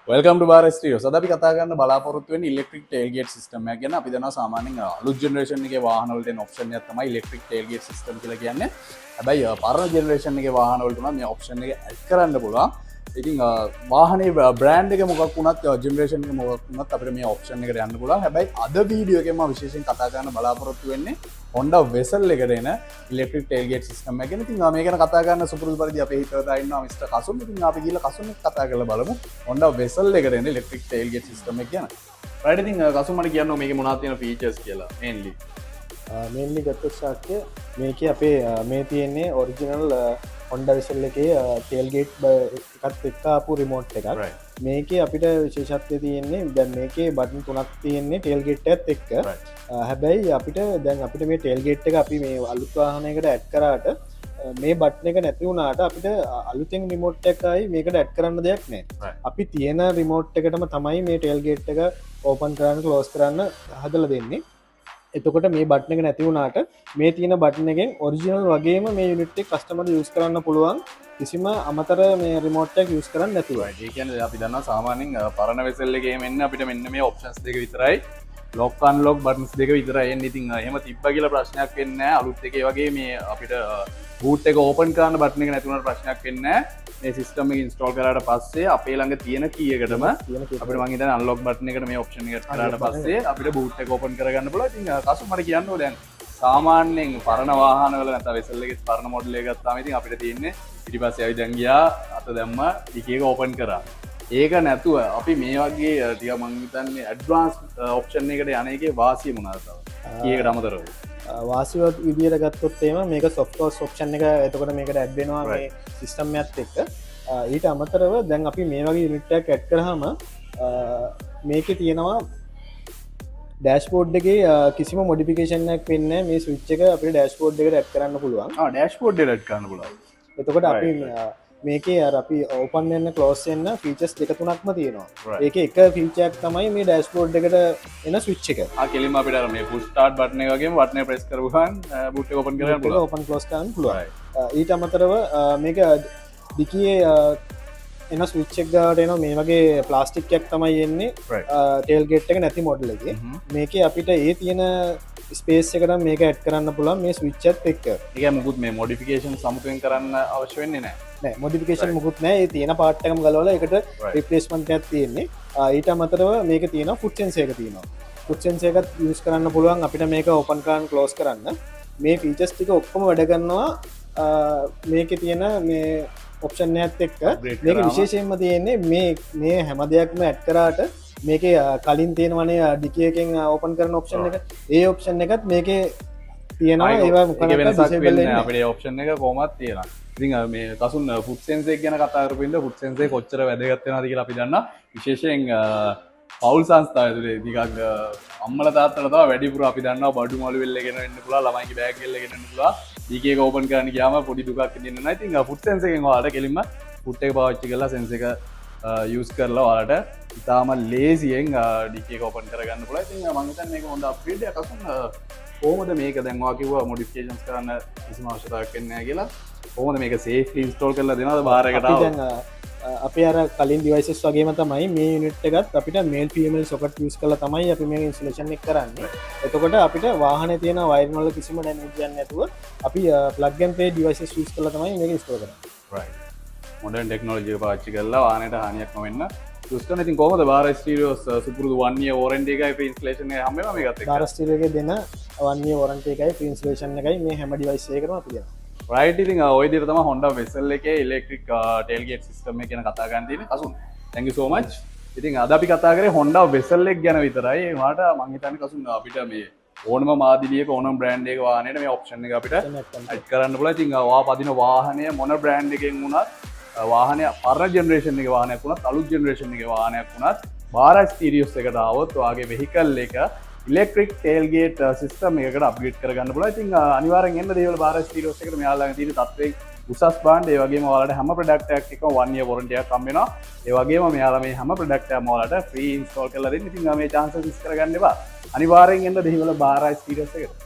Welcome to Bar Studios. අද අපි කතා කරන්න බලාපොරොත්තු වෙන්නේ ඉලෙක්ට්‍රික් ටේල්ගේට් සිස්ටම් එකක් ගැන. අපි දන්නවා සාමාන්‍යයෙන් අලුත් ජෙනරේෂන් එකේ වාහන වලට එන ඔප්ෂන් එකක් තමයි ඉලෙක්ට්‍රික් ටේල්ගේට් සිස්ටම් කියලා කියන්නේ. හැබැයි පරණ ජෙනරේෂන් එකේ වාහන වලට නම් මේ ඔප්ෂන් එක ඇඩ් කරන්න පුළුවන්. ඉතින් වාහනේ බ්‍රෑන්ඩ් එක මොකක් වුණත් ජෙනරේෂන් එක මොකක් වුණත් අපිට මේ ඔප්ෂන් එකට යන්න පුළුවන්. හැබැයි අද වීඩියෝ එකේ මම විශේෂයෙන් කතා කරන්න බලාපොරොත්තු වෙන්නේ Honda Vessel එකට එන ඉලෙක්ට්‍රික් ටේල්ගේට් සිස්ටම් එක ගැන. ඉතින් මේ ගැන කතා කරන්න සුපුරුදු පරිදි අපේ හිතවතා ඉන්නවා මිස්ටර් කසුන්. ඉතින් අපි ගිහලා කසුන් එක්ක කතා කරලා බලමු Honda Vessel එකට එන ඉලෙක්ට්‍රික් ටේල්ගේට් සිස්ටම් එක ගැන. රයිට් ඉතින් කසුන් මට කියන්න මේකේ මොනවද තියෙන ෆීචර්ස් කියලා මේන්ලි. මේන්ලි ගත්තොත් ශාක්‍ය මේකේ අපේ මේ තියෙන්නේ ඔරිජිනල් Honda Vessel එකේ ටේල්ගේට් එකත් එක්ක ආපු රිමෝට් එකක්. මේකේ අපිට විශේෂත්වය තියෙන්නේ දැන් මේකේ බටන් තුනක් තියෙන්නේ ටේල්ගේට් එකත් එක්ක. හැබැයි අපිට දැන් අපිට මේ ටේල්ගේට් එක අපි මේ අලුත් වාහනයකට ඇඩ් කරාට මේ බටන් එක නැති වුණාට අපිට අලුතෙන් රිමෝට් එකයි මේකට ඇඩ් කරන්න දෙයක් නැහැ. අපි තියෙන රිමෝට් එකටම තමයි මේ ටේල්ගේට් එක ඕපන් කරන්න ක්ලෝස් කරන්න හදලා දෙන්නේ. එතකොට මේ බටන් එක නැති වුණාට මේ තියෙන බටන් එකෙන් ඔරිජිනල් වගේම මේ යුනිට් එක කස්ටමර්ට යූස් කරන්න පුළුවන් කිසිම අමතර මේ රිමෝට් එකක් යූස් කරන්න නැතුව. ඒ කියන්නේ අපි දන්නවා සාමාන්‍යයෙන් පරණ Vessel එකේ මෙන්න අපිට මෙන්න මේ ඔප්ෂන්ස් දෙක විතරයි ලොක් අන්ලොක් බටන්ස් දෙක විතරයි එන්නේ. ඉතින් එහෙම තිබ්බා කියලා ප්‍රශ්නයක් වෙන්නේ නැහැ. අලුත් එකේ වගේ මේ අපිට බූට් එක ඕපන් කරන්න බටන් එක නැති වුණාට ප්‍රශ්නයක් වෙන්නේ නැහැ. මේ සිස්ටම් එක ඉන්ස්ටෝල් කරාට පස්සේ අපේ ළඟ තියෙන කී එකටම අපිට මම හිතන්නේ අන්ලොක් බටන් එකට මේ ඔප්ෂන් එක කරාට පස්සේ අපිට බූට් එක ඕපන් කරගන්න පුළුවන්. ඉතින් කසුමට කියන්න ඕනේ දැන් සාමාන්‍යයෙන් පරණ වාහනවල නැත්නම් Vessel එකේ පරණ මොඩල් එක ගත්තාම ඉතින් අපිට තියෙන්නේ ඊටපස්සේ අපි දැන් ගියා අත දැම්ම ටික එක ඕපන් කරා. ඒක නැතුව අපි මේ වගේ ටික මම හිතන්නේ ඇඩ්වාන්ස් ඔප්ෂන් එකට යන එකේ වාසිය මොනවද තව? කීයකට අමතරව? වාසිවත් විදියට ගත්තොත් එහෙම මේක සොෆ්ට්වෙයාර් ඔප්ෂන් එක එතකොට මේකට ඇඩ් වෙනවා මේ සිස්ටම් එකත් එක්ක. ඊට අමතරව දැන් අපි මේ වගේ යුනිට් එකක් ඇඩ් කරාම මේකේ තියෙනවා ඩෑෂ්බෝඩ් එකේ කිසිම මොඩිෆිකේෂන් එකක් වෙන්නේ නැහැ. මේ ස්විච් එක අපේ ඩෑෂ්බෝඩ් එකට ඇඩ් කරන්න පුළුවන්. ඩෑෂ්බෝඩ් එකට ඇඩ් කරන්න පුළුවන්. එතකොට අපි මේකේ අර අපි ඕපන් වෙන්න ක්ලෝස් වෙන්න ෆීචර්ස් දෙක තුනක්ම තියෙනවා. ඒකේ එක ෆීචර් එකක් තමයි මේ ඩෑෂ්බෝඩ් එකට එන ස්විච් එක. කෙලින්ම අපිට අර මේ පුෂ් ස්ටාර්ට් බටන් එක වගේම බටන් එක ප්‍රෙස් කරපුවාම බූට් එක ඕපන් කරගන්න පුළුවන්. ඕපන් ක්ලෝස් කරන්න පුළුවන්. ඊට අමතරව මේක ඩිකියේ එන ස්විච් එක ගාවට එනවා මේ වගේ ප්ලාස්ටික් එකක් තමයි එන්නේ ටේල්ගේට් එක නැති මොඩල් එකේ. මේකේ අපිට ඒ තියෙන ස්පේස් එකට මේක ඇඩ් කරන්න පුළුවන් මේ ස්විච් එකත් එක්ක. ඒක මොකුත් මේ මොඩිෆිකේෂන් සමුතුවෙන් කරන්න අවශ්‍ය වෙන්නේ නැහැ. නෑ මොඩිෆිකේෂන් මොකුත් නෑ. ඒ තියෙන පාර්ට් එකම ගලවලා ඒකට රිප්ලේස්මන්ට් එකක් තියෙන්නේ. ඊට අමතරව මේක තියෙනවා ෆුට් සෙන්සර් එක තියෙනවා. ෆුට් සෙන්සර් එකත් යූස් කරන්න පුළුවන් අපිට මේක ඕපන් කරන්න ක්ලෝස් කරන්න. මේ ෆීචර්ස් ටික ඔක්කොම වැඩ කරනවා මේකේ තියෙන මේ ඔප්ෂන් එකත් එක්ක. මේක විශේෂයෙන්ම තියෙන්නේ මේ හැම දෙයක්ම ඇඩ් කරාට මේකේ කලින් තියෙනවනේ ඩිකි එකෙන් ඕපන් කරන ඔප්ෂන් එක. ඒ ඔප්ෂන් එකත් මේකේ තියෙනවා. ඒවා මොකක්ද වෙනසක් වෙන්නේ නැහැ. අපේ ඔප්ෂන් එක කොහොමද තියෙනවා. ඉතින් මේ කසුන් ෆුට් සෙන්සර් එක ගැන කතා කරපු ඉඳ ෆුට් සෙන්සර් කොච්චර වැදගත් වෙනවද කියලා අපි දන්නා. විශේෂයෙන් පවුල් සංස්ථාව ඇතුලේ ටිකක් අම්මලා තාත්තලා තමයි වැඩිපුර අපි දන්නවා බඩු මළු වෙල්ල ගෙන එන්න පුළුවන් ළමයිගේ බෑග් වෙල්ල ගෙන එන්න පුළුවන්. ඩීකේ එක ඕපන් කරන්න ගියාම පොඩි දුකක් දෙන්න නැහැ. ඉතින් ෆුට් සෙන්සර් එකෙන් ඔයාලට කෙලින්ම ෆුට් එක පාවිච්චි කරලා සෙන්සර් එක යූස් කරලා ඔයාලට ඉතාලම ලේසියෙන් ඩීකේ එක ඕපන් කරගන්න පුළුවන්. ඉතින් මම හිතන්නේ මේක හොඳ අප්ග්‍රේඩ් එකක්. කසුන් කොහොමද මේක දැන් ඔයා කිව්වා මොඩිෆිකේෂන්ස් කරන්න කිසිම අවශ්‍යතාවයක් වෙන්නේ නැහැ කියලා. කොහොමද මේක සේෆ්ලි ඉන්ස්ටෝල් කරලා දෙනවද බාර් එකට ආව? අපි අර කලින් ඩිවයිසස් වගේම තමයි මේ යුනිට් එකත් අපිට මේල් ෆීමේල් සොකට් යූස් කරලා තමයි අපි මේක ඉන්ස්ටලේෂන් එක කරන්නේ. එතකොට අපිට වාහනේ තියෙන වයරින් වල කිසිම ඩැමේජ් එකක් නැතුව අපි plug and play devices use කරලා තමයි මේක ඉන්ස්ටෝල් කරන්නේ. රයිට්. මොඩර්න් ටෙක්නොලොජි එක පාවිච්චි කරලා වාහනේට හානියක් නොවෙන්න යූස් කරන. ඉතින් කොහොමද බාර් ස්ටීරියෝස් සුපුරුදු 1 year warranty එකයි free installation එකයි හැම වෙලාවෙම මේකත් එක්ක. බාර් ස්ටීරියෝ එකේ දෙන 1 year warranty එකයි free installation එකයි මේ හැම ඩිවයිස් එකකටම අපි දෙනවා. රයිට්. ඉතින් ඔය විදිහට තමයි Honda Vessel එකේ ඉලෙක්ට්‍රික් ටේල්ගේට් සිස්ටම් එක ගැන කතා කරන්න තියෙන්නේ. Kasun thank you so much. ඉතින් අද අපි කතා කරේ Honda Vessel එක ගැන විතරයි. ඒ වුණාට මම හිතන්නේ කසුන් අපිට මේ ඕනම මාදිලියක ඕනම බ්‍රෑන්ඩ් එකක වාහනේට මේ ඔප්ෂන් එක අපිට ඇඩ් කරන්න පුළුවන්. ඉතින් ඔයා පදින වාහනය මොන බ්‍රෑන්ඩ් එකකින් වුණත් වාහනය පරණ ජෙනරේෂන් එකේ වාහනයක් වුණත් අලුත් ජෙනරේෂන් එකේ වාහනයක් වුණත් බාර් ස්ටීරියෝස් එකට ආවොත් ඔයාගේ වෙහිකල් එක ඉලෙක්ට්‍රික් ටේල්ගේට් සිස්ටම් එකකට අප්ග්‍රේඩ් කරගන්න පුළුවන්. ඉතින් අනිවාර්යෙන් එන්න දේවල් බාර් ස්ටීරියෝස් එකට මෙයාලා ළඟ තියෙන තත්ත්වයෙන් උසස් බාණ්ඩ ඒ වගේම ඔයාලට හැම ප්‍රොඩක්ට් එකක් එකම 1 year warranty එකක් හම්බ වෙනවා. ඒ වගේම මෙයාලා මේ හැම ප්‍රොඩක්ට් එකක්ම ඔයාලට ෆ්‍රී ඉන්ස්ටෝල් කරලා දෙන්න. ඉතින් මේ chance එක මිස් කරගන්න එපා. අනිවාර්යෙන් එන්න දේවල් බාර් ස්ටීරියෝස් එකට.